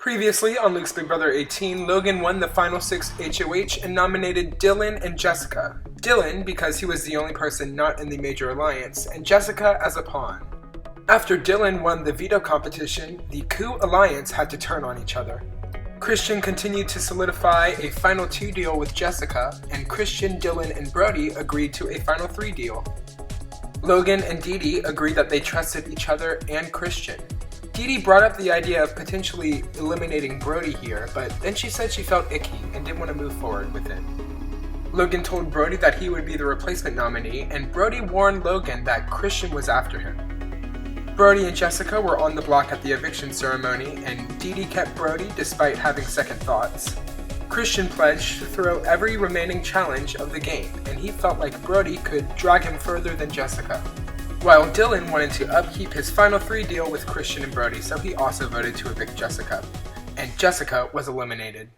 Previously on Luke's Big Brother 18, Logan won the final 6 HOH and nominated Dylan and Jessica. Dylan because he was the only person not in the Major Alliance, and Jessica as a pawn. After Dylan won the veto competition, the Coup Alliance had to turn on each other. Christian continued to solidify a final 2 deal with Jessica, and Christian, Dylan, and Brody agreed to a final 3 deal. Logan and Dee Dee agreed that they trusted each other and Christian. Dee Dee brought up the idea of potentially eliminating Brody here, but then she said she felt icky and didn't want to move forward with it. Logan told Brody that he would be the replacement nominee, and Brody warned Logan that Christian was after him. Brody and Jessica were on the block at the eviction ceremony, and Dee Dee kept Brody despite having second thoughts. Christian pledged to throw every remaining challenge of the game, and he felt like Brody could drag him further than Jessica. While Dylan wanted to upkeep his final 3 deal with Christian and Brody, so he also voted to evict Jessica. And Jessica was eliminated.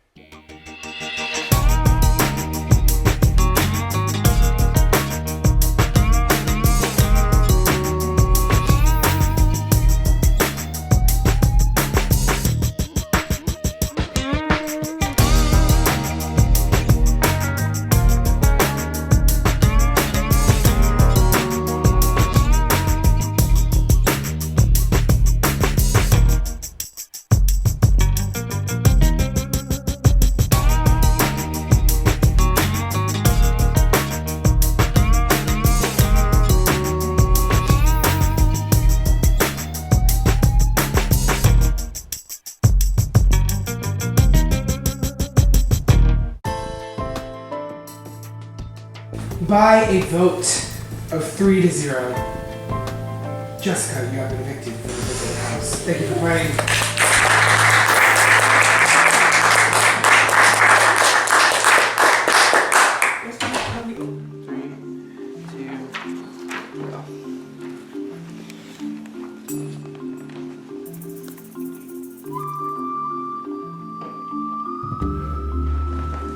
By a vote of 3-0, Jessica, you have been evicted from the Visit House. Thank you for playing.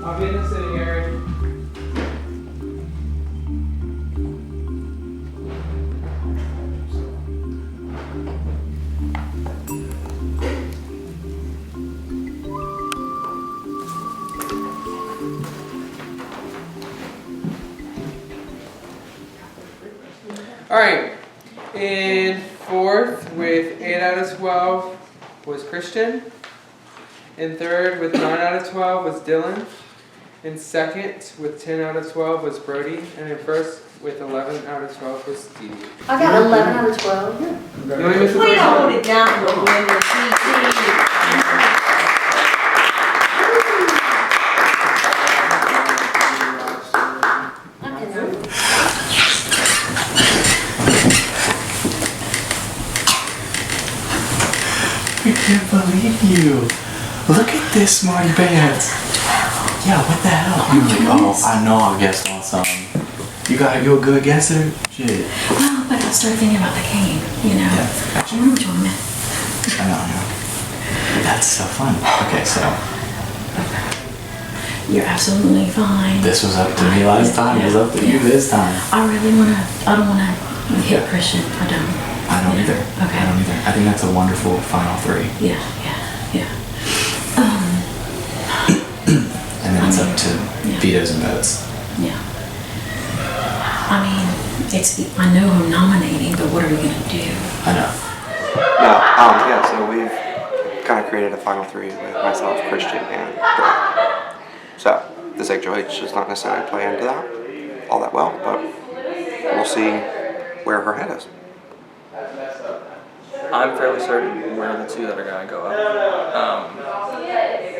I'll be in the sitting area. Alright, in 4th with 8 out of 12 was Christian. In 3rd with 9 out of 12 was Dylan. In 2nd with 10 out of 12 was Brody. And in 1st with 11 out of 12 was Dee Dee. I got 11 out of 12. You only missed the We first don't one. hold it down for women. I can't believe you. Look at this, Smarty Pants. Yeah, what the hell? You like, oh, I know I guessed on something. You a good guesser? Shit. Well, but I started thinking about the cane, you know. Yeah, gotcha. I remember what you meant. I know. That's so fun. Okay, so You're absolutely fine. this was up to me last time. It was up to you this time. I don't wanna hit Christian. I don't. I don't either. Okay. I don't either. I think that's a wonderful final 3. Yeah. And then it's up to Yeah. vetoes and votes. Yeah. I mean, I know I'm nominating, but what are we gonna do? I know. Yeah, so we've kind of created a final 3 with myself, Christian, and Brett. So this HOH does not necessarily play into that all that well, but we'll see where her head is. I'm fairly certain we're the 2 that are going to go up.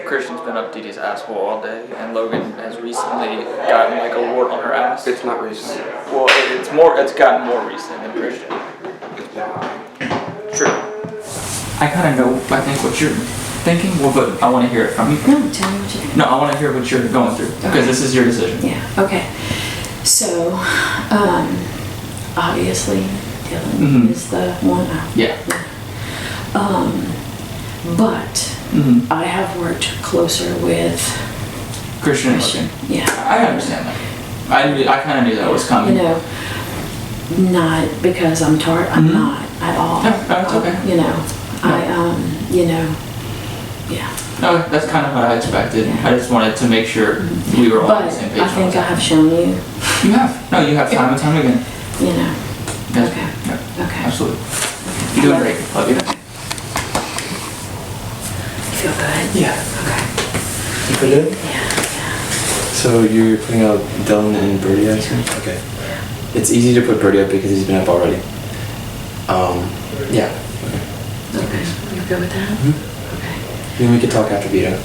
Christian's been up Dee Dee's asshole all day, and Logan has recently gotten like a wart on her ass. It's not recent. Well, it's gotten more recent than Christian. It's been True. I kind of know, I think, what you're thinking, well, but I want to hear it from you. No, tell me what you think. No, I want to hear what you're going through, because this is your decision. Yeah. Okay. So, obviously, Dylan is the one out. Yeah. But I have worked closer with Christian and Christian. Logan. Yeah. I understand that. I kind of knew that was coming. You know, not because I'm tart. I'm not at all. No, that's okay. You know, you know, Yeah. No, that's kind of what I expected. I just wanted to make sure we were all on But the same page. I think I have shown you, You have. No, you have time and time again. you know. Yes. Okay. Yeah, Okay. absolutely. You're doing great. Love you. You feel good? Yeah. Okay. You feel good? Yeah. So you're putting out Dylan and Birdie, I assume? Okay. It's easy to put Birdie up because he's been up already. Yeah. Okay. You good with that? Okay. Then we can talk after Vito.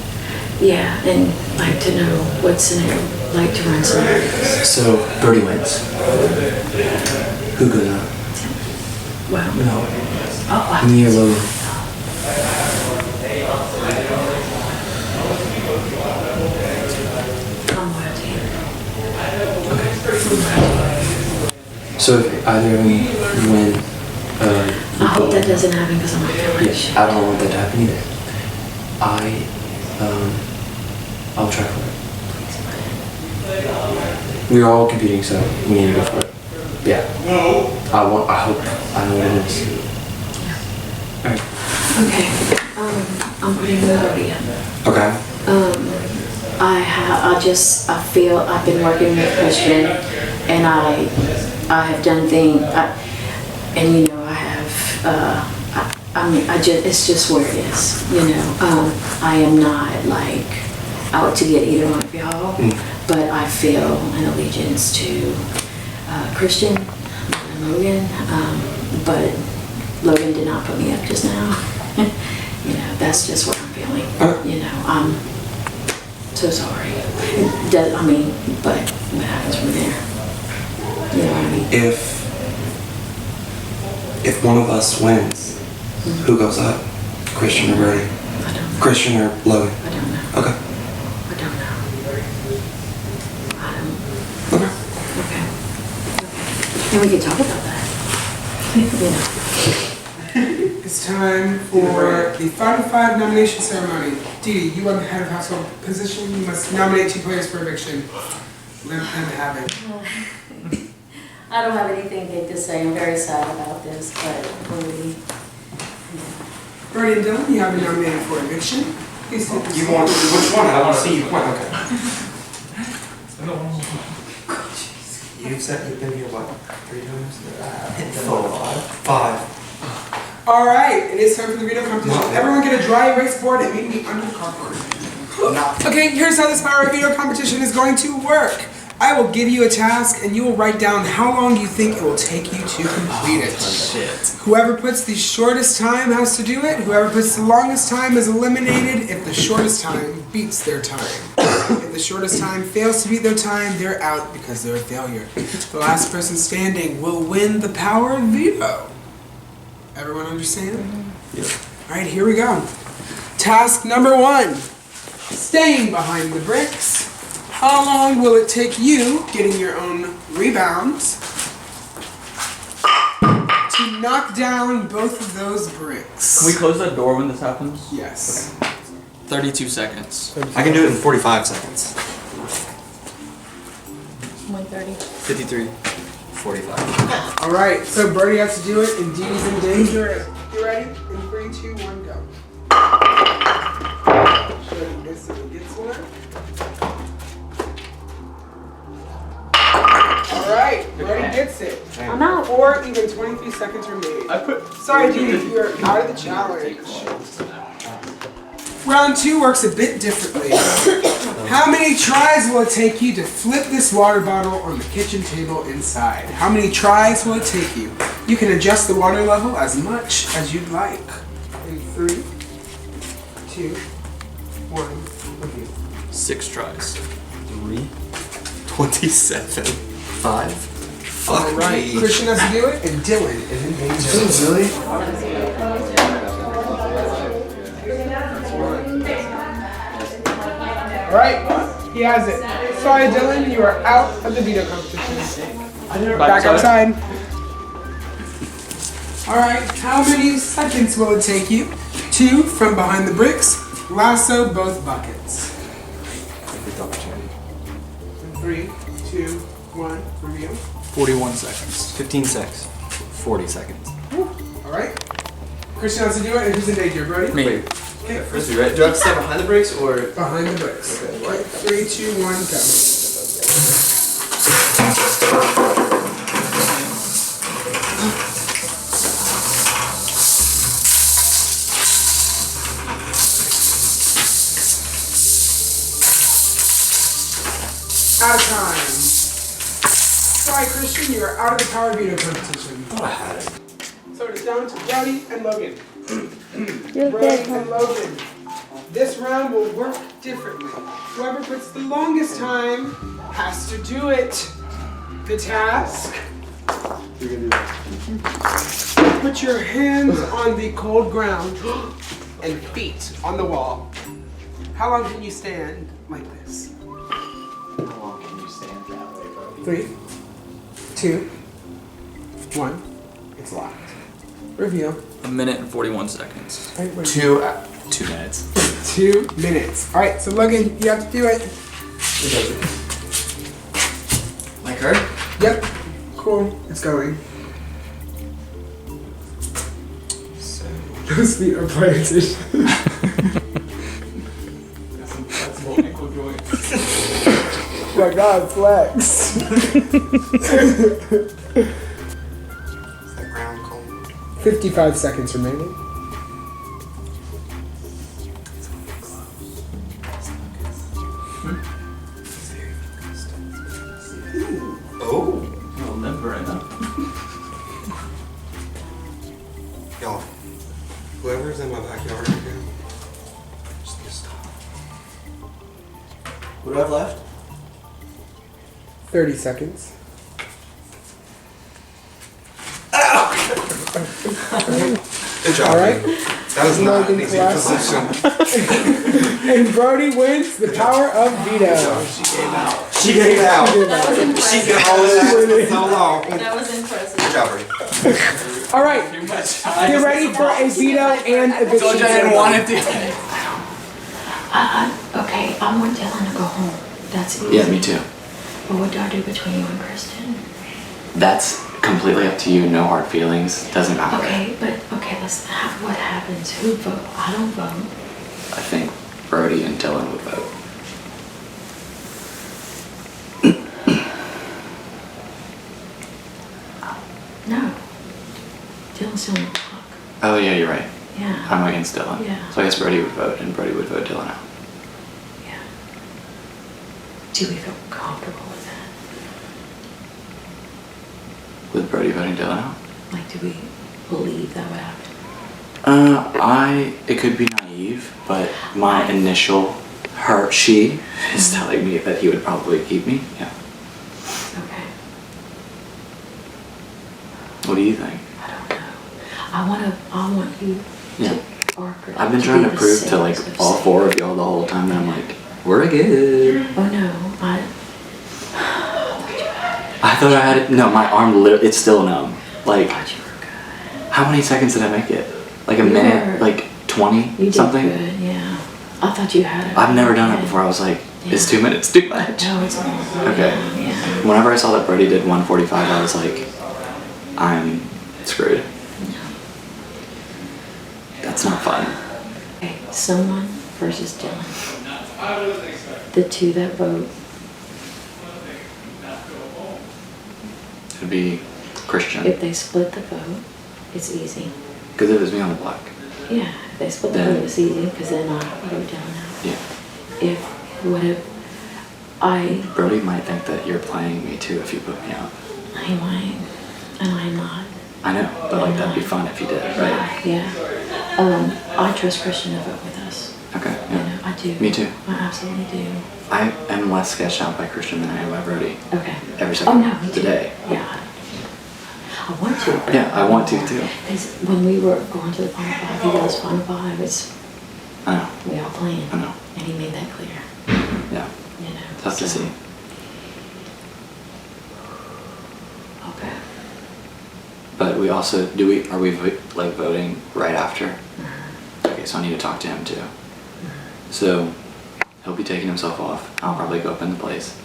Yeah, and like to know what scenario, like to run scenarios. So Birdie wins. Who goes out? Well, No. oh, Me or Logan? I'm wild here. So if either of you win, I hope that doesn't happen because I'm not feeling yeah, I don't want that to happen either. I'll try for it. We're all competing, so we need to go for it. Yeah. I hope, I know what it is. Alright. Okay, I'm putting the body up. Okay. I feel I've been working with Christian and I have done things, and you know, I have, it's just where it is, you know. I am not like out to get either one of y'all, but I feel an allegiance to Christian and Logan, but Logan did not put me up just now. You know, that's just what I'm feeling. You know, I'm so sorry. But what happens from there? You know what I mean? If one of us wins, who goes up? Christian or Birdie? I don't know. Christian or Logan? I don't know. Okay. I don't know. Okay. Okay. And we can talk about that. You know. It's time for the Final Five nomination ceremony. Dee Dee, you are the head of household position. You must nominate 2 players for eviction. Let them have it. I don't have anything big to say. I'm very sad about this, but really, Birdie and Dylan, you have been nominated for eviction. Please take this. You want which one? I don't see you. Okay. You've said you've been here what? 3 times? 5. All right, it is time for the veto competition. No. Everyone get a dry erase board and meet me under the cardboard. Okay, here's how this power veto competition is going to work. I will give you a task and you will write down how long you think it will take you to complete it. Whoever puts the shortest time has to do it. Whoever puts the longest time is eliminated if the shortest time beats their time. If the shortest time fails to beat their time, they're out because they're a failure. The last person standing will win the power veto. Everyone understand? Yep. All right, here we go. Task number 1. Staying behind the bricks. How long will it take you, getting your own rebounds, to knock down both of those bricks? Can we close that door when this happens? Yes. 32 seconds. I can do it in 45 seconds. 1:30. 53. 45. All right, so Birdie has to do it, and Dee Dee's in danger. You ready? In 3, 2, 1, go. Should I miss it and gets one? All right, Birdie gets it. I'm out. 4, even 23 seconds remaining. Sorry, Dee Dee, you're out of the challenge. Round 2 works a bit differently. How many tries will it take you to flip this water bottle on the kitchen table inside? How many tries will it take you? You can adjust the water level as much as you'd like. In 3, 2, 1, review. 6 tries. 3. 27. 5. Fuck All right, me. Christian has to do it, and Dylan is in danger. Really? All right, he has it. Sorry, Dylan, you are out of the veto competition. Back outside. All right, how many seconds will it take you? 2 from behind the bricks. Lasso both buckets. 3, 2, 1, review. 41 seconds. 15 seconds. 40 seconds. All right. Christian has to do it, and who's in danger, Brody? Me. Okay. Frisbee, right? Do I have to stand behind the brakes or? Behind the bricks. Okay. Right. 3, 2, 1, go. Out of time. Sorry, Christian, you are out of the power veto competition. Oh, I had it. So it's down to Brody and Logan. You're Brody good, and Logan. This round will work differently. Whoever puts the longest time has to do it. The task. You're gonna do that. Put your hands on the cold ground and feet on the wall. How long can you stand like this? How long can you stand that way, Brody? 3, 2, 1. It's locked. Reveal. 1 minute and 41 seconds. Right, ready. 2 minutes. 2 minutes. All right, so Logan, you have to do it. Like her? Yep. Cool. It's going. So. Those feet are planted. Got some flexible ankle joints. My God, flex. Is that ground cold? 55 seconds remaining. Oh. A little limber in them. Y'all, whoever's in my backyard right now, just need to stop. What do I have left? 30 seconds. Good job. All right. man. That was not Logan an easy collapses. position. And Brody wins the power of veto. She gave out. She gave out. That was She impressive. could hold it out so long. That was impressive. Good job, Brady. All right, Too much. get ready for a veto and eviction. Told you I didn't want it to. Okay, I want Dylan to go home. That's easy. Yeah, me too. But what do I do between you and Kristen? That's completely up to you. No hard feelings. Doesn't matter. Okay, but let's have what happens. Who vote? I don't vote. I think Brody and Dylan would vote. No. Dylan's still in the clock. Oh yeah, you're right. Yeah. I'm against Dylan. Yeah. So I guess Brody would vote, and Brody would vote Dylan out. Yeah. Do we feel comfortable with that? With Brody voting Dylan out? Like, do we believe that would happen? It could be naive, but my initial she is telling me that he would probably keep me. Yeah. Okay. What do you think? I don't know. I want you Yeah. to, or I've been to trying be to the prove to like sales of all sales. 4 of y'all the whole time that I'm like, we're good. Oh no, I thought I had it. No, my arm literally, it's still numb. Like, I thought you were good. how many seconds did I make it? Like a You minute? were- Like 20? You did something? good, yeah. I thought you had it. I've never done it Okay. before. I was like, is Yeah. 2 minutes too much? No, it's not. Okay. Yeah. Whenever I saw that Brody did 145, I was like, I'm screwed. That's not fun. Okay, someone versus Dylan. The two that vote. It'd be Christian. If they split the vote, it's easy. Because it was me on the block. Yeah, if they split the Then- vote, it's easy because then I vote Dylan out. Yeah. If Brody might think that you're playing me too if you put me out. I might, and I'm not. I know, but like that'd be fun if you did, right? Yeah. I trust Christian to vote with us. Okay, You yeah. know, I do. Me too. I absolutely do. I am less sketched out by Christian than I am by Brody. Okay. Every Oh second no, me too. today. Yeah. I want to. but- Yeah, I want to too. Because when we were going to the Final Five, he goes Final Five. It's I know, we all playing. I know. And he made that clear. Yeah. You know. Tough to so- see. Okay. But we also, are we like voting right after? Okay, so I need to talk to him too. So he'll be taking himself off. I'll probably go up in the place.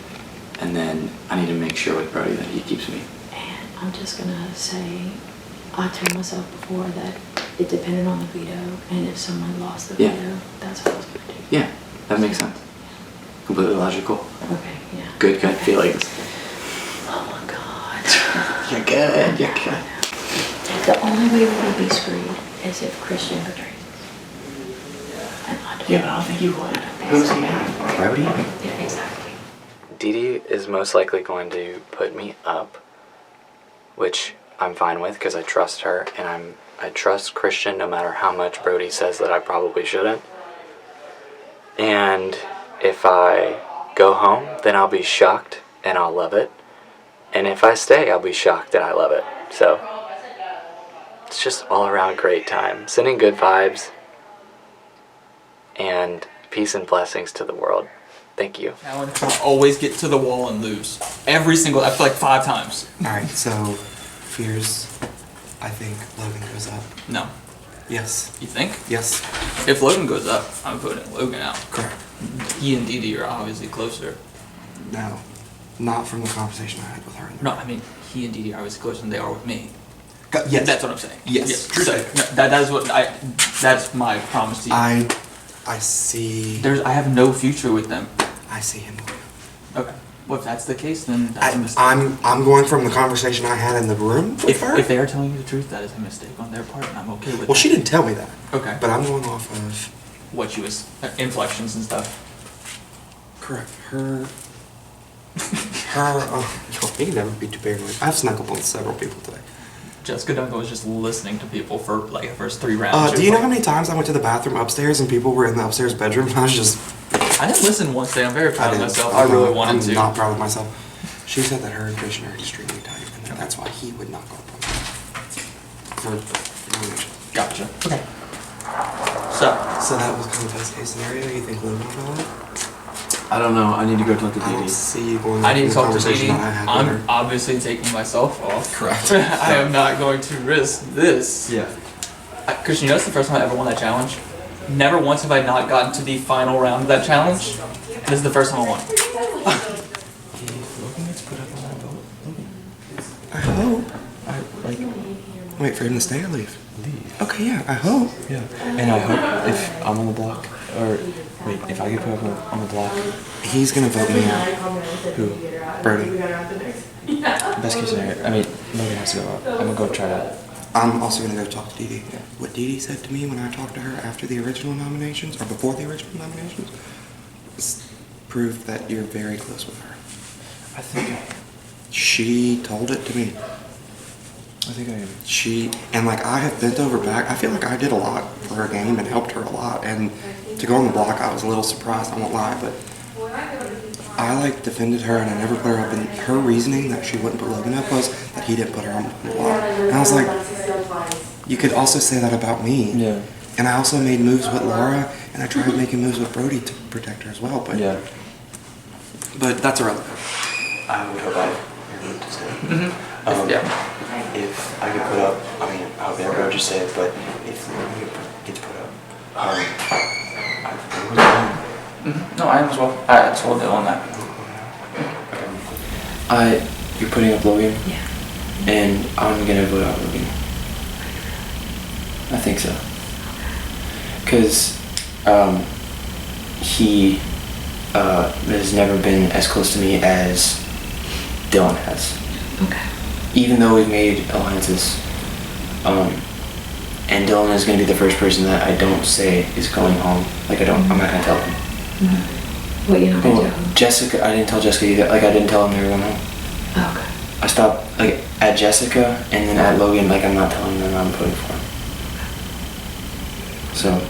And then I need to make sure with Brody that he keeps me. And I'm just gonna say, I told myself before that it depended on the veto, and if someone lost the Yeah. veto, that's what I was gonna do. Yeah, that makes sense. Completely logical. Okay, yeah. Good gut feelings. Oh my God. You're good. You're good. The only way we would be screwed is if Christian betrays us. And I don't. Yeah, but I don't think you would. Who's he? Brody? Yeah, exactly. Dee Dee is most likely going to put me up, which I'm fine with because I trust her and I trust Christian no matter how much Brody says that I probably shouldn't. And if I go home, then I'll be shocked and I'll love it. And if I stay, I'll be shocked and I love it. So it's just all around great time. Sending good vibes and peace and blessings to the world. Thank you. Challenge to always get to the wall and lose. Every single, I feel like 5 times. Alright, so fears, I think Logan goes up. No. Yes. You think? Yes. If Logan goes up, I'm voting Logan out. Correct. He and Dee Dee are obviously closer. No. Not from the conversation I had with her. No, I mean, he and Dee Dee are obviously closer than they are with me. Yes. That's what I'm saying. Yes. True So, statement. no, that is what that's my promise to you. I see. I have no future with them. I see him. Okay. Well, if that's the case, then that's a mistake. I'm going from the conversation I had in the room with her. If they are telling you the truth, that is a mistake on their part, and I'm okay with Well, that. she didn't tell me that. Okay. But I'm going off of. What she was, inflections and stuff. Correct. Her. You can never be too paranoid. I've snuck up on several people today. Jessica Duncan was just listening to people for like the first 3 rounds. She Do was you know like- how many times I went to the bathroom upstairs and people were in the upstairs bedroom and I was just. I didn't listen once day. I'm very proud of didn't. myself. I really wanted I'm to. not proud of myself. She said that her and Christian are extremely tight and that's why he would not go up on her. For no reason. Gotcha. Okay. So, So that was kind of best case scenario. You think Logan would go up? I don't know. I need to go talk to I Dee don't Dee. see you going I up need in to the talk to Dee conversation Dee. that I had with I'm her. obviously taking myself off. Correct. I am not going to risk this. Yeah. Christian, you know, it's the first time I ever won that challenge. Never once have I not gotten to the final round of that challenge. This is the first time I won. Logan gets put up on that vote. Logan. I hope. Like, Wait for him to stay or leave? leave. Okay, yeah, I hope. Yeah. And I hope if I'm on the block, or wait, if I get put up on the block, He's gonna vote me out. who? Brody. Best case scenario. I mean, Logan has to go up. I'm gonna go try that. I'm also gonna go talk to Dee Dee. What Dee Dee said to me when I talked to her after the original nominations, or before the original nominations, proved that you're very close with her. I think She told it to me. I am. And like I have bent over back. I feel like I did a lot for her game and helped her a lot. And to go on the block, I was a little surprised, I won't lie, but I like defended her and I never put her up. And her reasoning that she wouldn't put Logan up was that he didn't put her on the block. And I was like, you could also say that about me. Yeah. And I also made moves with Laura, and I tried making moves with Brody to protect her as well. But Yeah. but that's irrelevant. I would hope I hear to say. Yeah. If I get put up, I mean, I hope everybody would just say it, but if Logan gets put up, I would No, I am as well. I told Dylan that. You're putting up Logan, Yeah. and I'm gonna vote out Logan. I think so. Cause he has never been as close to me as Dylan has. Okay. Even though we've made alliances, and Dylan is gonna be the first person that I don't say is going home. Like I'm not gonna tell him. What you're not gonna Well, do? Jessica, I didn't tell Jessica either. Like I didn't tell him they were going home. Oh, okay. I stopped like at Jessica and then at Logan. Like I'm not telling them I'm voting for him. So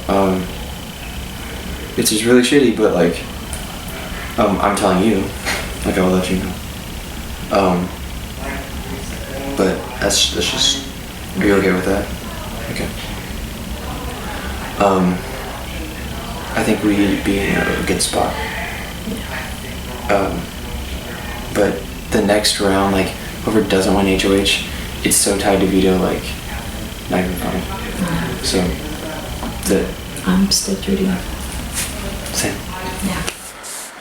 it's just really shitty. But like I'm telling you, like I will let you know. But that's just. Are you okay with that? Okay. I think we'd be in a good spot. But the next round, like, whoever doesn't win HOH, it's so tied to veto, like, not even funny. So, I'm still Judy. same. Yeah.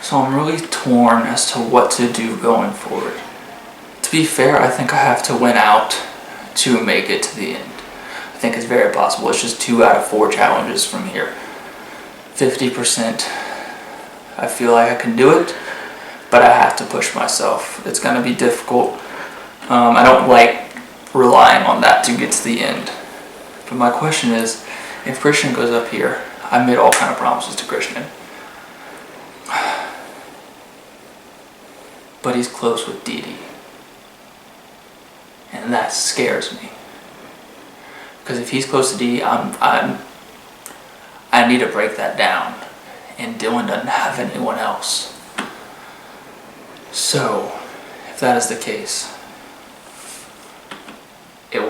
So I'm really torn as to what to do going forward. To be fair, I think I have to win out to make it to the end. I think it's very possible. It's just 2 out of 4 challenges from here. 50%, I feel like I can do it, but I have to push myself. It's gonna be difficult. I don't like relying on that to get to the end. But my question is, if Christian goes up here, I made all kind of promises to Christian. But he's close with Dee Dee. And that scares me. Because if he's close to Dee Dee, I need to break that down. And Dylan doesn't have anyone else. So, if that is the case, it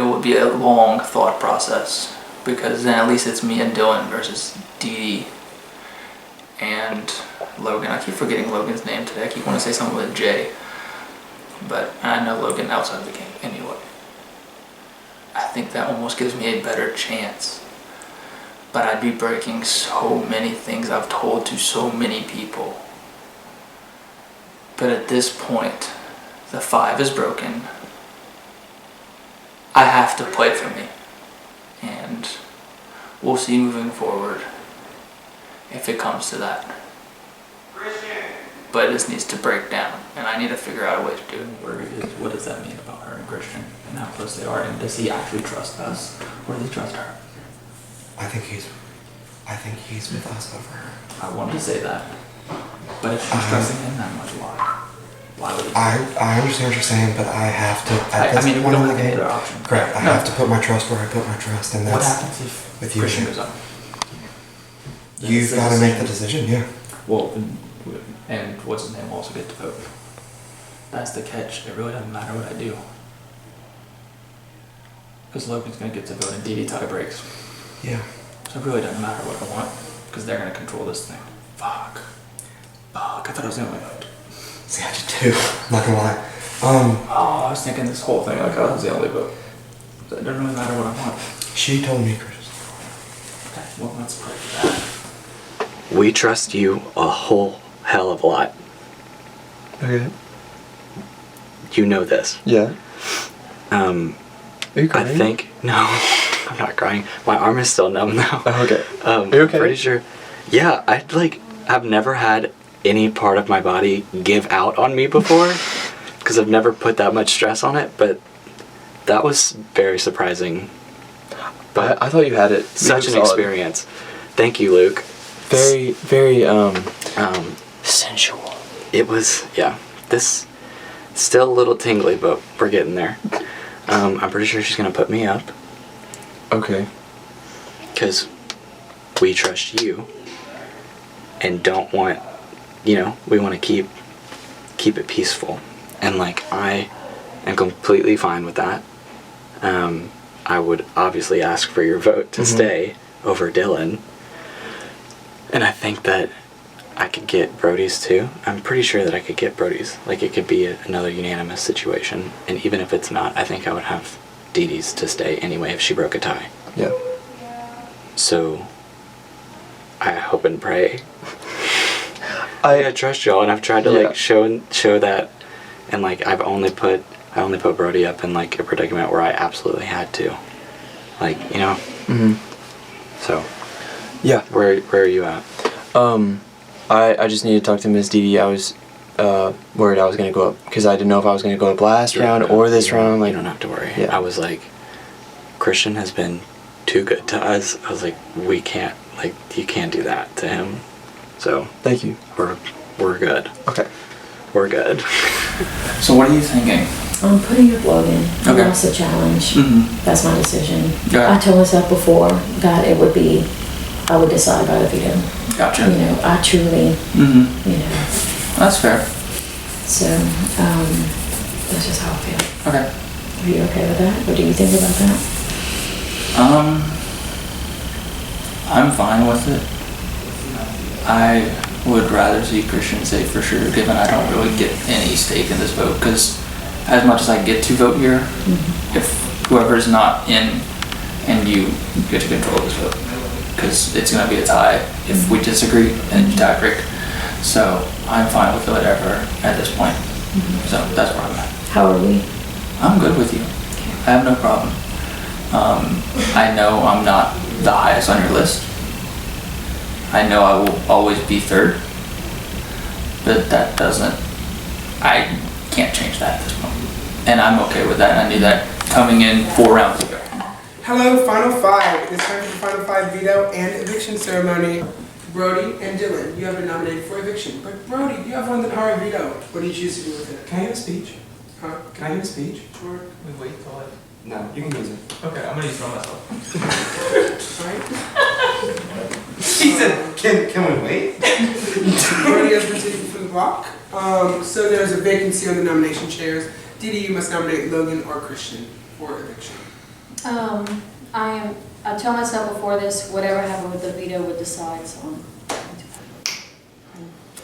will be a long thought process, because then at least it's me and Dylan versus Dee Dee and Logan. I keep forgetting Logan's name today. I keep wanting to say something with a J, but I know Logan outside of the game anyway. I think that almost gives me a better chance, but I'd be breaking so many things I've told to so many people. But at this point, the 5 is broken. I have to play for me, and we'll see moving forward if it comes to that. But this needs to break down, and I need to figure out a way to do it. What does that mean about her and Christian and how close they are? And does he actually trust us, or does he trust her? I think he's with us over her. I wanted to say that, but if she's trusting him that much, why? Why would he? I understand what you're saying, but I have to. I mean, we don't have any other option. Correct. I No. have to put my trust where I put my trust, and What that's happens if with you. Christian goes up? You've got to make the decision. Yeah. Well, and what's his name will also get to vote. That's the catch. It really doesn't matter what I do. Because Logan's going to get to vote and Dee Dee tie breaks. Yeah. So it really doesn't matter what I want. Because they're going to control this thing. Fuck. I thought I was the only vote. See, I did too. I'm not gonna lie. Oh, I was thinking this whole thing like I was the only vote. So it doesn't really matter what I want. She told me, Chris. Okay, well, let's pray for that. We trust you a whole hell of a lot. Okay. You know this. Yeah. Are you crying? I think no, I'm not crying. My arm is still numb now. Oh, okay. Are you okay? Pretty sure. Yeah, I've never had any part of my body give out on me before, because I've never put that much stress on it. But that was very surprising. But I thought you had it. such an solid. experience. Thank you, Luke. Very, very sensual. It was, yeah. This still a little tingly, but we're getting there. I'm pretty sure she's gonna put me up Okay. because we trust you and don't want, we want to keep it peaceful, and I am completely fine with that. I would obviously ask for your vote to stay over Dylan, and I think that I could get Brody's too. I'm pretty sure that I could get Brody's. It could be another unanimous situation. And even if it's not, I think I would have Dee Dee's to stay anyway if she broke a tie. Yeah. So, I hope and pray. I trust y'all, and I've tried to show that, and I've only put Brody up in a predicament where I absolutely had to. So, Yeah. where are you at? I just need to talk to Miss Dee Dee. I was worried I was gonna go up because I didn't know if I was gonna go up last round or this round. You don't have to worry. Yeah. I was Christian has been too good to us. I was we can't, you can't do that to him. So Thank you. we're good. Okay. We're good. So what are you thinking? I'm putting up Logan. Okay. That's a challenge. Mm-hmm. That's my decision. Yeah. I told myself before that I would decide by the veto. Gotcha. I truly, Mm-hmm. That's fair. so that's just how I feel. Okay. Are you okay with that? What do you think about that? I'm fine with it. I would rather see Christian say for sure, given I don't really get any stake in this vote, because as much as I get to vote here, if whoever's not in and you get to control this vote, because it's going to be a tie if we disagree and you tie break. So I'm fine with whatever at this point. So that's where I'm at. How are we? I'm good with you. I have no problem. I know I'm not the highest on your list. I know I will always be third, but that doesn't, I can't change that at this point. And I'm okay with that, and I knew that coming in 4 rounds ago. Hello, Final Five. It's time for the Final Five veto and eviction ceremony. Brody and Dylan, you have been nominated for eviction. But Brody, you have won the power of veto. What do you choose to do with it? Can I give a speech? Huh? Can I give a speech? Sure. We wait till it. No, you can use it. Okay, I'm gonna use it on myself. Alright. He said, can we wait? Brody has been taken from the block. So there's a vacancy on the nomination chairs. Dee Dee, you must nominate Logan or Christian for eviction. I tell myself before this, whatever happened with the veto would decide, so I'm going to.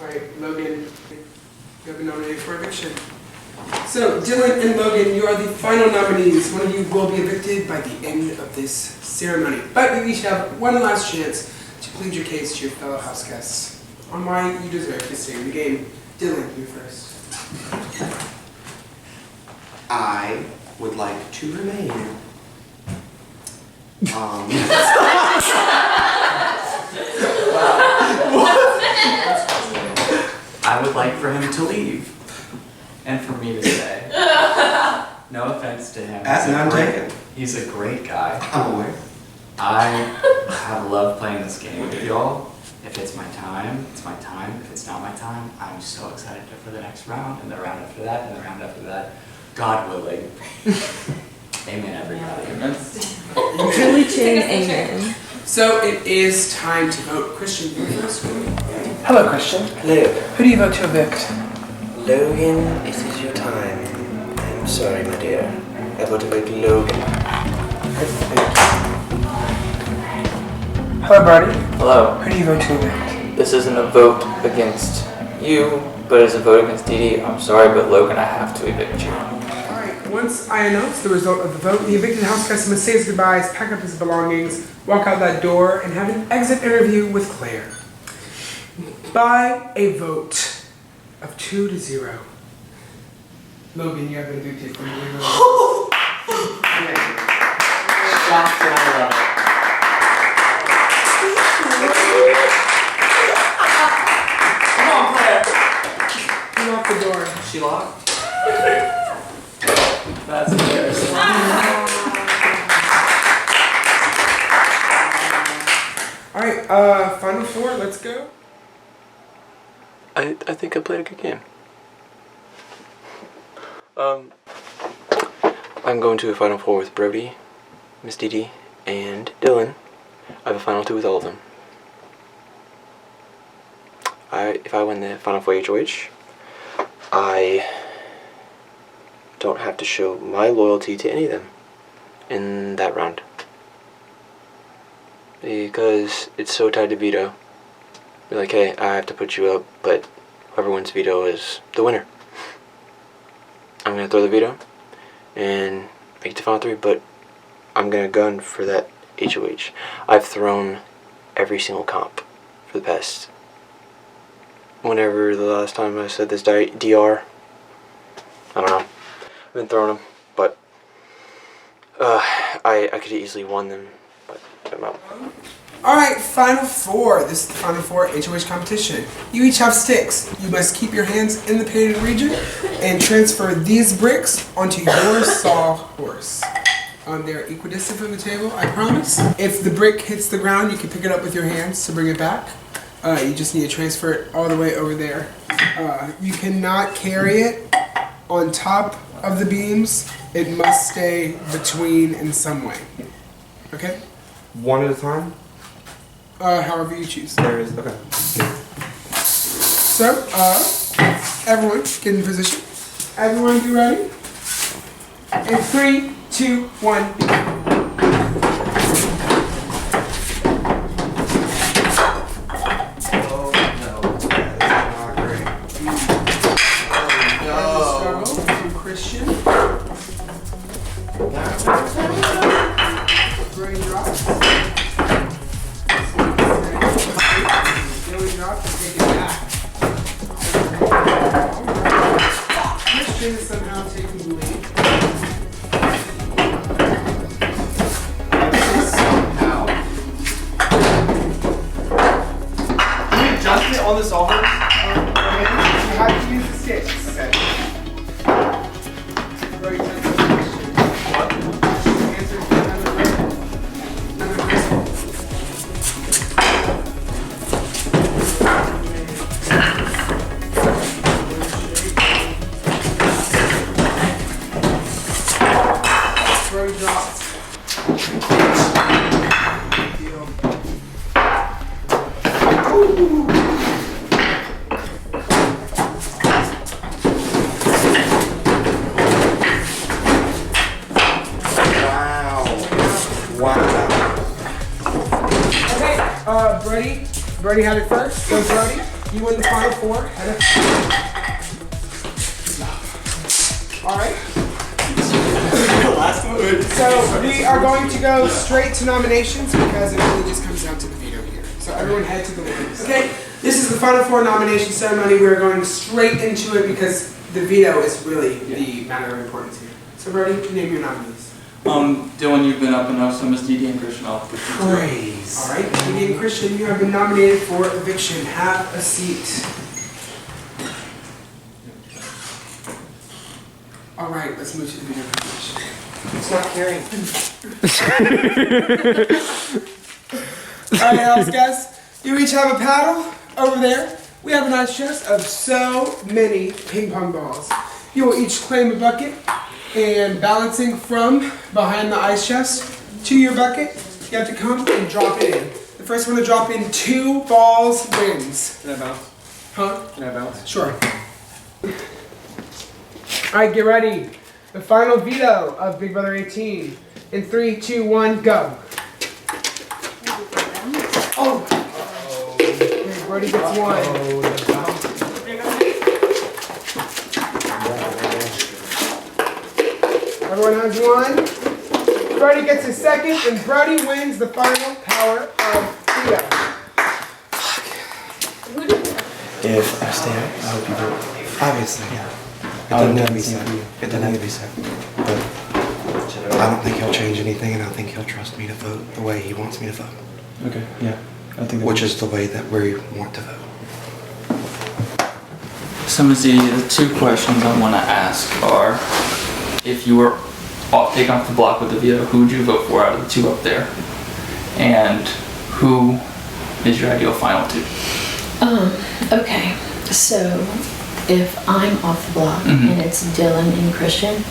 Alright, Logan, you have been nominated for eviction. So, Dylan and Logan, you are the final nominees. One of you will be evicted by the end of this ceremony. But you each have one last chance to plead your case to your fellow house guests on why you deserve to stay in the game. Dylan, you first. I would like to remain. I would like for him to leave. And for me to stay. No offense to him. That's none taken. He's a great guy. I'm aware. I have loved playing this game with y'all. If it's my time, it's my time. If it's not my time, I'm so excited for the next round, and the round after that, and the round after that. God willing. Amen, everybody. Julie Chin, amen. So it is time to vote. Christian, you first. Hello, Christian. Hello. Who do you vote to evict? Logan, it is your time. I'm sorry, my dear. I vote to evict Logan. Hello, Brody. Hello. Who do you vote to evict? This isn't a vote against you, but it's a vote against Dee Dee. I'm sorry, but Logan, I have to evict you. Alright, once I announce the result of the vote, the evicted house guest must say his goodbyes, pack up his belongings, walk out that door, and have an exit interview with Claire. By a vote of 2-0. Logan, you have been evicted from the room. Shocked and I love it. Come on, Claire. Come off the door. She locked? That's embarrassing. Alright, final four, let's go. I think I played a good game. I'm going to a Final Four with Brody, Miss Dee Dee, and Dylan. I have a Final Two with all of them. If I win the Final Four HOH, I don't have to show my loyalty to any of them in that round. Because it's so tied to veto. Be like, hey, I have to put you up, but whoever wins veto is the winner. I'm going to throw the veto and make it to Final 3, but I'm going to gun for that HOH. I've thrown every single comp for the past, whenever the last time I said this, DR. I don't know. I've been throwing them, but I could have easily won them, but I'm out. Alright, Final Four. This is the Final Four HOH competition. You each have sticks. You must keep your hands in the painted region and transfer these bricks onto your sawhorse. They're equidistant from the table, I promise. If the brick hits the ground, you can pick it up with your hands to bring it back. You just need to transfer it all the way over there. You cannot carry it on top of the beams. It must stay between in some way. Okay? One at a time? However you choose. There is, okay. So, everyone, get in position. Everyone be ready? In 3, 2, 1, begin. Somehow taking the lead. ask me all this over? You have to use the sticks. Okay. Brody, answer the question. What? Answer another riddle. Another riddle. Brody dropped. Okay, Brody had it first. So Brody, you win the final four. All right. So we are going to go straight to nominations because it really just comes down to the veto here. So everyone head to the winners. Okay, this is the final four nomination ceremony. We are going straight into it because the veto is really the matter of importance here. So Brody, name your nominees. Dylan, you've been up enough, so Miss Dee and Christian, I'll put you through. Praise. All right, Dee and Christian, you have been nominated for eviction. Have a seat. All right, let's move to the veto position. It's not carrying. All right, house guests, you each have a paddle over there. We have a nice chest of so many ping pong balls. You will each claim a bucket, and balancing from behind the ice chest to your bucket, you have to come and drop it in. The first one to drop in 2 balls wins. Can I bounce? Huh? Can I bounce? Sure. All right, get ready. The final veto of Big Brother 18. In 3, 2, 1, go. Oh! Okay, Brody gets one. Everyone has one. Brody gets a second, and Brody wins the final power of veto. If I stay out, I hope you vote. Obviously, yeah. It doesn't have to be said. It doesn't have to be said. But I don't think he'll change anything, and I think he'll trust me to vote the way he wants me to vote. Okay, yeah. I think Which is the way that we want to vote. So Miss Dee, the 2 questions I want to ask are, if you were taken off the block with the veto, who would you vote for out of the 2 up there? And who is your ideal final 2? Okay, so if I'm off the block and it's Dylan and Christian,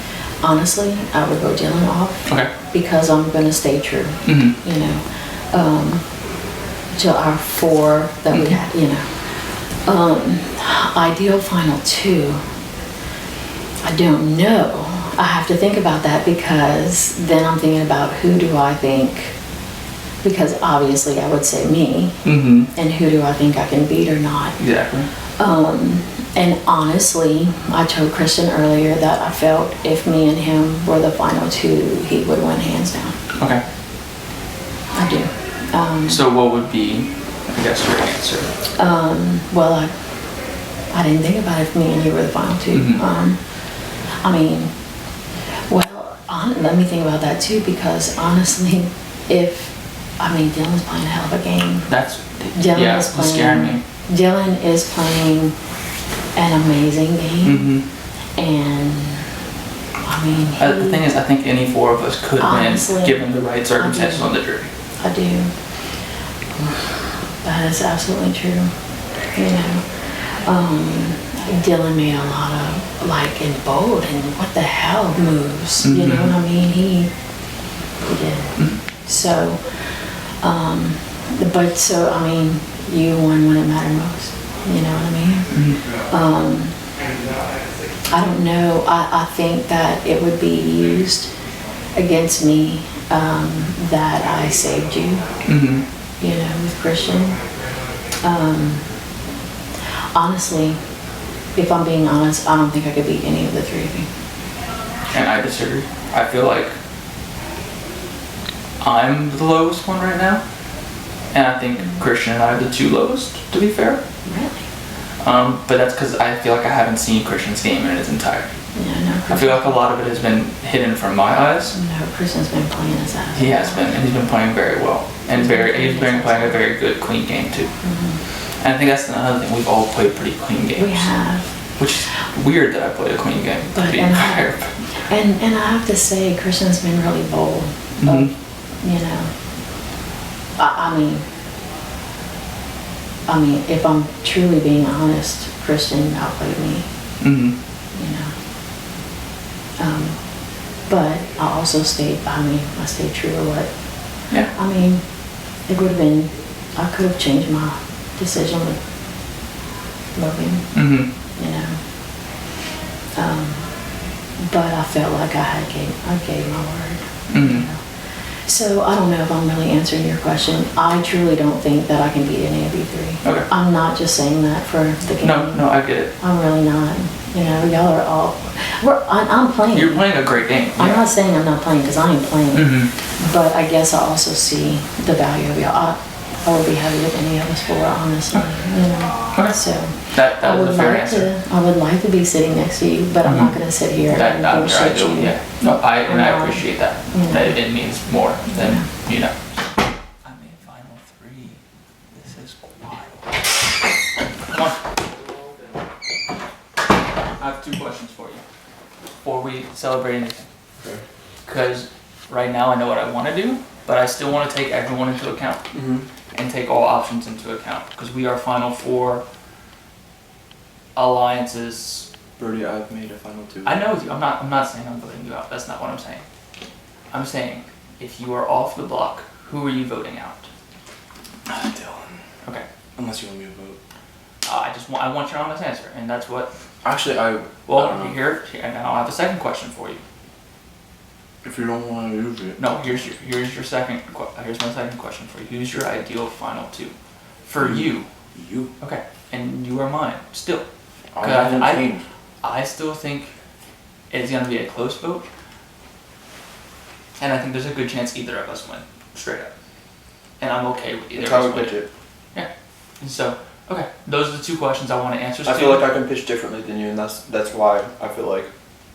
honestly, I would vote Dylan off. Okay. Because I'm gonna stay true, you know, to our 4 that we had, you know. Ideal final 2, I don't know. I have to think about that because then I'm thinking about who do I think, because obviously I would say me, and who do I think I can beat or not. Exactly. And honestly, I told Christian earlier that I felt if me and him were the final 2, he would win hands down. Okay. I do. So what would be, I guess, your answer? Well, I didn't think about if me and you were the final 2. I mean, well, let me think about that too, because honestly, Dylan's playing a hell of a game. It's scaring me. Dylan is playing an amazing game, and I mean, The thing is, I think any 4 of us could honestly, win, given the right circumstances on the jury. I do. That is absolutely true. You know, Dylan made a lot of and bold and what the hell moves. You know what I mean? He did. So, I mean, you won when it mattered most. You know what I mean? I don't know. I think that it would be used against me that I saved you. You know, with Christian. Honestly, if I'm being honest, I don't think I could beat any of the 3 of you. And I disagree. I feel like I'm the lowest one right now. And I think Christian and I are the 2 lowest, to be fair. Really? But that's because I feel like I haven't seen Christian's game in its entirety. Yeah, no. I feel like a lot of it has been hidden from my eyes. No, Christian's been playing his ass. He has been, and he's been playing very well. And he's been playing a very good, clean game too. And I think that's another thing. We've all played pretty clean games. We have. Which is weird that I played a clean game. But to be and fair. I have to say, Christian's been really bold. Mhm. You know, I mean, if I'm truly being honest, Christian outplayed me. Mhm. You know. But I also stayed by me. I stayed true to what. Yeah. I mean, it would have been. I could have changed my decision with Logan. Mhm. You know. But I felt like I gave my word. Mhm. So I don't know if I'm really answering your question. I truly don't think that I can beat any of you three. Okay. I'm not just saying that for the game. No, I get it. I'm really not. You know, y'all are all. I'm playing. You're playing a great game. I'm not saying I'm not playing because I am playing. Mhm. But I guess I also see the value of y'all. I would be happy with any of us four, honestly. You know. Okay. So That I was would a fair like answer. I would like to be sitting next to you, but I'm not going to sit here That and I'm sure I bullshit do. you. Yeah. No, I Yeah. appreciate that. Yeah. That it means more than you know. I made final 3. This is wild. Come on. I have 2 questions for you before we celebrate anything. Because right now I know what I want to do, but I still want to take everyone into account and take all options into account because we are final 4 alliances. Brody, I've made a final 2. I know you. I'm not saying I'm voting you out. That's not what I'm saying. I'm saying if you are off the block, who are you voting out? Dylan. Okay. Unless you want me to vote. I want your honest answer, and that's what. Actually, Well, here, and now I have a second question for you. If you don't want to use it. No, here's my second question for you. Who's your ideal final 2? For you. You. Okay. And you are mine still. I still think it's gonna be a close vote. And I think there's a good chance either of us win, straight up. And I'm okay with either That's of how us we pitch winning. it. Yeah. And so, okay, those are the 2 questions I want to answer. I feel like I can pitch differently than you, and that's why I feel like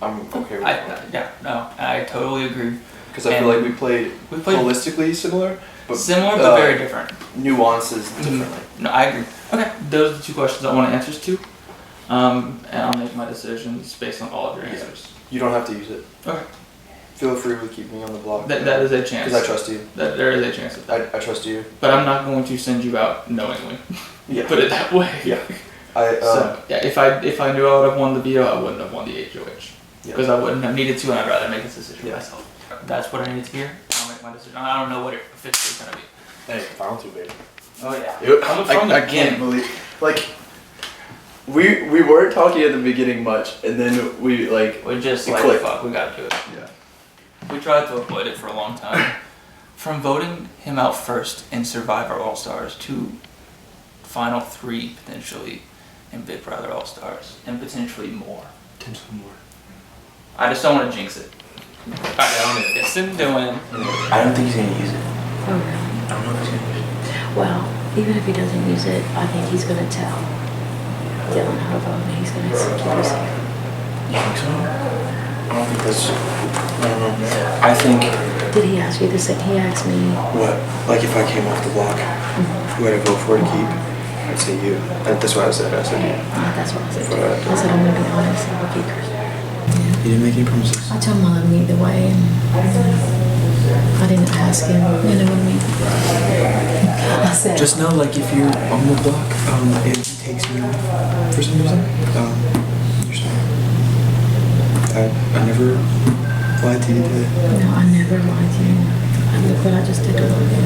I'm okay with it. Yeah, no, I totally agree. Because I feel like we played holistically similar, but very different. Nuances differently. No, I agree. Okay, those are the 2 questions I want answers to. And I'll make my decisions based on all of your answers. You don't have to use it. Okay. Feel free to keep me on the block. That is a chance. Because I trust you. There is a chance of that. I trust you. But I'm not going to send you out knowingly. Yeah. Put it that way. Yeah. So yeah, if I knew I would have won the veto, I wouldn't have won the HOH. Because I wouldn't have needed to, and I'd rather make this decision myself. That's what I need to hear. I'll make my decision. I don't know what it officially is gonna be. Hey, final 2, baby. Oh yeah. I can't believe, like, we weren't talking at the beginning much, and then we just clicked. fuck, we gotta do it. Yeah. We tried to avoid it for a long time. From voting him out first in Survivor All Stars to final 3 potentially in Big Brother All Stars and potentially more. I just don't want to jinx it. It's him doing. I don't think he's gonna use it. Oh, really? I don't know if he's gonna use it. Well, even if he doesn't use it, I think he's going to tell Dylan how to vote, and he's going to keep us safe. You think so? I don't think that's. I don't know. I think. Did he ask you the same? He asked me. What? Like if I came off the block, who would I vote for to keep? I'd say you. That's what I said. I said you. That's what I said. I said I'm going to be honest. I will keep Christian. You didn't make any promises. I told him I love him either way, and I didn't ask him. You know what I mean? I said. Just know, like, if you're on the block and he takes me off for some reason, you're sorry. I never lied to you today. No, I never lied to you. Look what I just did to Logan.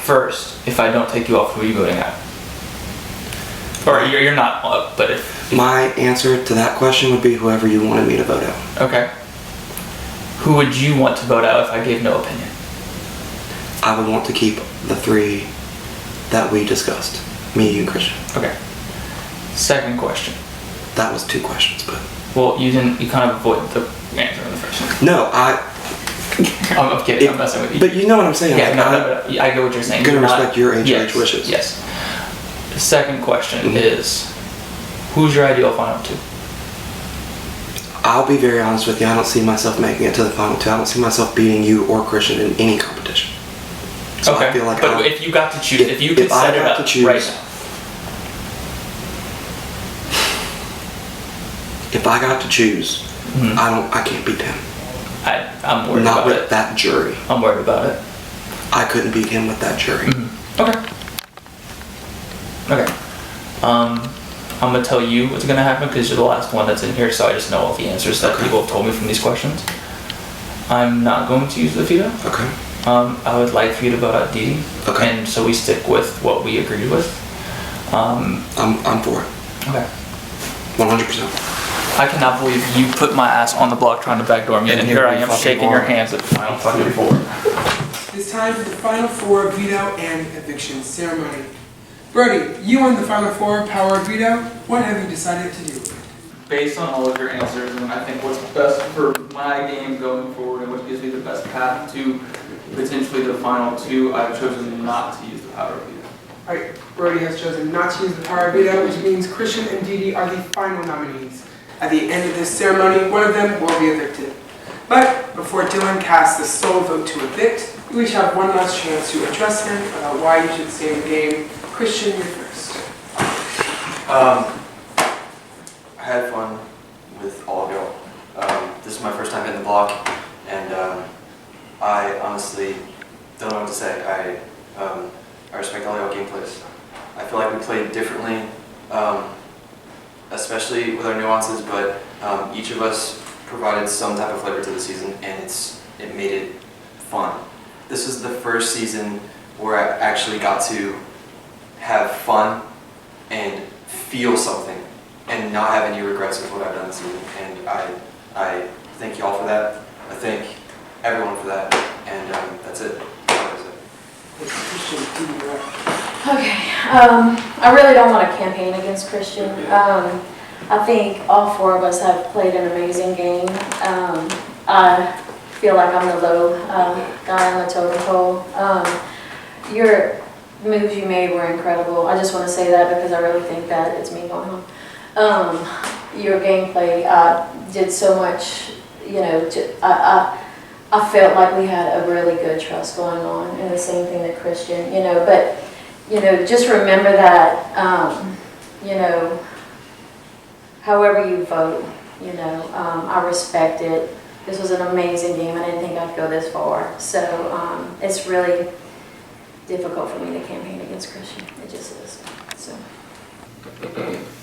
First, if I don't take you off, who are you voting at? Or you're not up, but if. My answer to that question would be whoever you wanted me to vote out. Okay. Who would you want to vote out if I gave no opinion? I would want to keep the 3 that we discussed. Me, you, and Christian. Okay. Second question. That was 2 questions, but... Well, you kind of avoided the answer in the first one. No, I'm kidding, I'm messing with you. But you know what I'm saying. Yeah, like, I get what you're saying. I'm going to You're respect your HOH yes, wishes. Yes. The second question is, who's your ideal final 2? I'll be very honest with you. I don't see myself making it to the final 2. I don't see myself beating you or Christian in any competition. So Okay. I feel like but if you got to choose, if you could if I set it got up to choose, right now. if I got to choose, Mhm. I can't beat him. I'm worried Not about with it. that jury. I'm worried about it. I couldn't beat him with that jury. Okay. Okay. I'm gonna tell you what's gonna happen because you're the last one that's in here, so I just know all the answers that people have told me from these questions. I'm not going to use the veto. Okay. I would like for you to vote out Dee Dee. Okay. And so we stick with what we agreed with. I'm for it. Okay. 100%. I cannot believe you put my ass on the block trying to backdoor me, and here I am shaking your hands at the final fucking four. It's time for the final four veto and eviction ceremony. Brody, you won the final four power of veto. What have you decided to do? Based on all of your answers, and I think what's best for my game going forward and what gives me the best path to potentially the final two, I've chosen not to use the power of veto. Alright, Brody has chosen not to use the power of veto, which means Christian and Dee Dee are the final nominees. At the end of this ceremony, one of them will be evicted. But before Dylan casts the sole vote to evict, you each have one last chance to address him about why you should stay in the game. Christian, you're first. I had fun with all of y'all. This is my first time hitting the block, and I honestly don't know what to say. I respect all y'all gameplays. I feel like we played differently, especially with our nuances, but each of us provided some type of flavor to the season, and it made it fun. This is the first season where I actually got to have fun and feel something and not have any regrets with what I've done this season. And I thank y'all for that. I thank everyone for that. And that's it. Okay, I really don't want to campaign against Christian. I think all four of us have played an amazing game. I feel like I'm the low guy on the totem pole. Your moves you made were incredible. I just want to say that because I really think that it's me going home. Your gameplay did so much, you know, I felt like we had a really good trust going on, and the same thing that Christian, you know, but, you know, just remember that, you know, however you vote, you know, I respect it. This was an amazing game. I didn't think I'd go this far. So it's really difficult for me to campaign against Christian. It just is. So.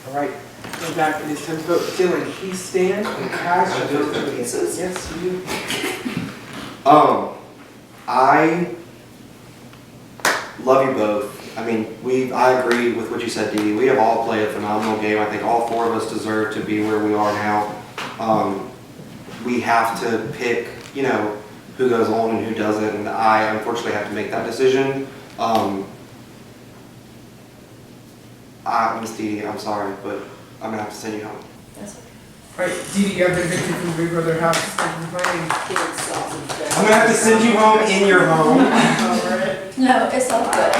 All right, go back. It is time to vote. Dylan, please stand and cast your vote. Yes, you do. I love you both. I mean, I agree with what you said, Dee Dee. We have all played a phenomenal game. I think all four of us deserve to be where we are now. We have to pick, you know, who goes on and who doesn't, and I unfortunately have to make that decision. Miss Dee Dee, I'm sorry, but I'm gonna have to send you home. Yes. All right, Dee Dee, you have been evicted from the Big Brother house. Thank you for playing. I'm gonna have to send you home in your home. No, it's all good.